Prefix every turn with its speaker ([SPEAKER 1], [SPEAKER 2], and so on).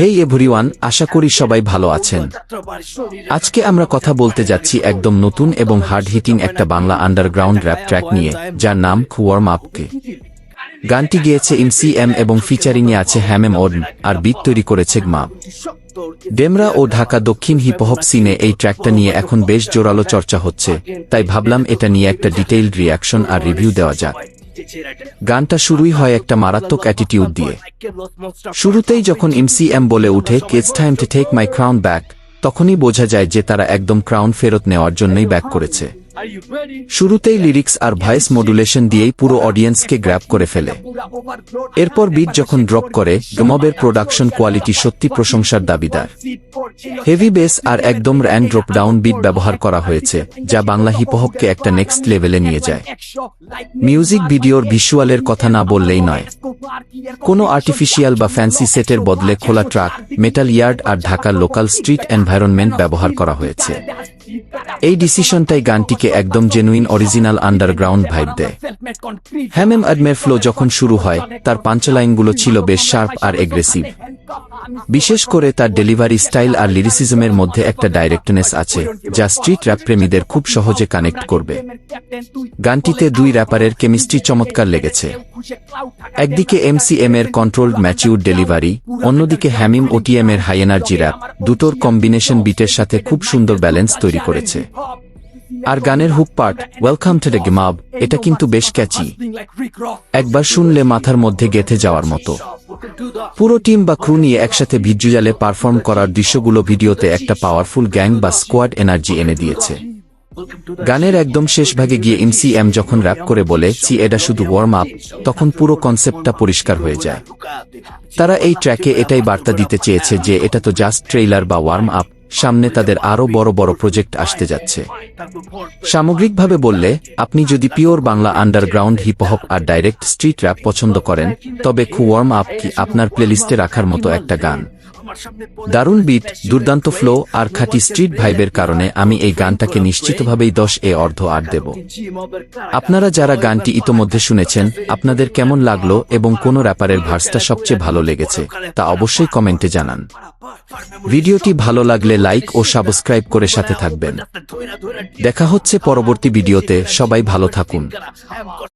[SPEAKER 1] হেই everyone, আশা করি সবাই ভালো আছেন। আজকে আমরা কথা বলতে যাচ্ছি একদম নতুন এবং হার্ড হিটিং একটা বাংলা আন্ডারগ্রাউন্ড র্যাপ ট্র্যাক নিয়ে, যার নাম ওয়ার্ম আপকে। গানটি গেয়েছে এমসিএম এবং ফিচারিংয়ে আছে হ্যামেম ওডন, আর বিট তৈরি করেছে গমাব। ডেমরা ও ঢাকা দক্ষিণ হিপহপ সিনে এই ট্র্যাকটা নিয়ে এখন বেশ জোরালো চর্চা হচ্ছে, তাই ভাবলাম এটা নিয়ে একটা ডিটেইলড রিয়াকশন আর রিভিউ দেওয়া যাক। গানটা শুরুই হয় একটা মারাত্মক অ্যাটিটিউড দিয়ে। শুরুতেই যখন এমসিএম বলে উঠে it's time to take my crown back, তখনই বোঝা যায় যে তারা একদম ক্রাউন ফেরত নেওয়ার জন্যই ব্যাক করেছে। শুরুতেই লিরিক্স আর ভয়েস মডুলেশন দিয়েই পুরো অডিয়েন্সকে গ্র্যাব করে ফেলে। এরপর বিট যখন ড্রপ করে, গমবের প্রোডাকশন কোয়ালিটি সত্যি প্রশংসার দাবিদার। হেভি বেস আর একদম র্যান্ড ড্রপ ডাউন বিট ব্যবহার করা হয়েছে, যা বাংলা হিপহপকে একটা নেক্সট লেভেলে নিয়ে যায়। মিউজিক ভিডিওর ভিজুয়ালের কথা না বললেই নয়। কোনো আর্টিফিশিয়াল বা ফ্যান্সি সেটের বদলে খোলা ট্রাক, মেটাল ইয়ার্ড আর ঢাকার লোকাল স্ট্রিট এনভায়রনমেন্ট ব্যবহার করা হয়েছে। এই ডিসিশনটাই গানটিকে একদম জেনুইন অরিজিনাল আন্ডারগ্রাউন্ড ভাইব দেয়। হ্যামেম আডমের ফ্লো যখন শুরু হয়, তার পাঞ্চলাইনগুলো ছিল বেশ শার্প আর এগ্রেসিভ। বিশেষ করে তার ডেলিভারি স্টাইল আর লিরিসিজমের মধ্যে একটা ডাইরেক্টনেস আছে, যা স্ট্রিট র্যাপ প্রেমীদের খুব সহজে কানেক্ট করবে। গানটিতে দুই র্যাপারের কেমিস্ট্রি চমৎকার লেগেছে। একদিকে এমসিএম এর কন্ট্রোলড ম্যাচিউর ডেলিভারি, অন্যদিকে হ্যামিম ওটিএম এর হাই এনার্জি র্যাপ, দুটোর কম্বিনেশন বিটের সাথে খুব সুন্দর ব্যালেন্স তৈরি করেছে। আর গানের hook part, welcome to the গমাব, এটা কিন্তু বেশ ক্যাচি। একবার শুনলে মাথার মধ্যে গেঁথে যাওয়ার মতো। পুরো টিম বা ক্রু নিয়ে একসাথে ভিজ্যুয়ালে পারফর্ম করার দৃশ্যগুলো ভিডিওতে একটা পাওয়ারফুল গ্যাং বা স্কোয়াড এনার্জি এনে দিয়েছে। গানের একদম শেষ ভাগে গিয়ে এমসিএম যখন র্যাপ করে বলে এটা শুধু ওয়ার্ম আপ, তখন পুরো কনসেপ্টটা পরিষ্কার হয়ে যায়। তারা এই ট্র্যাকে এটাই বার্তা দিতে চেয়েছে যে এটা তো জাস্ট ট্রেইলার বা ওয়ার্ম আপ, সামনে তাদের আরও বড় বড় প্রজেক্ট আসতে যাচ্ছে। সামগ্রিকভাবে বললে, আপনি যদি পিওর বাংলা আন্ডারগ্রাউন্ড হিপহপ আর ডাইরেক্ট স্ট্রিট র্যাপ পছন্দ করেন, তবে ওয়ার্ম আপ কি আপনার প্লেলিস্টে রাখার মতো একটা গান। দারুণ বিট, দুর্দান্ত ফ্লো আর খাঁটি স্ট্রিট ভাইবের কারণে আমি এই গানটাকে নিশ্চিতভাবেই 10/8 দেব। আপনারা যারা গানটি ইতোমধ্যে শুনেছেন, আপনাদের কেমন লাগলো এবং কোন র্যাপারের ভার্সটা সবচেয়ে ভালো লেগেছে, তা অবশ্যই কমেন্টে জানান। ভিডিওটি ভালো লাগলে লাইক ও সাবস্ক্রাইব করে সাথে থাকবেন। দেখা হচ্ছে পরবর্তী ভিডিওতে, সবাই ভালো থাকুন।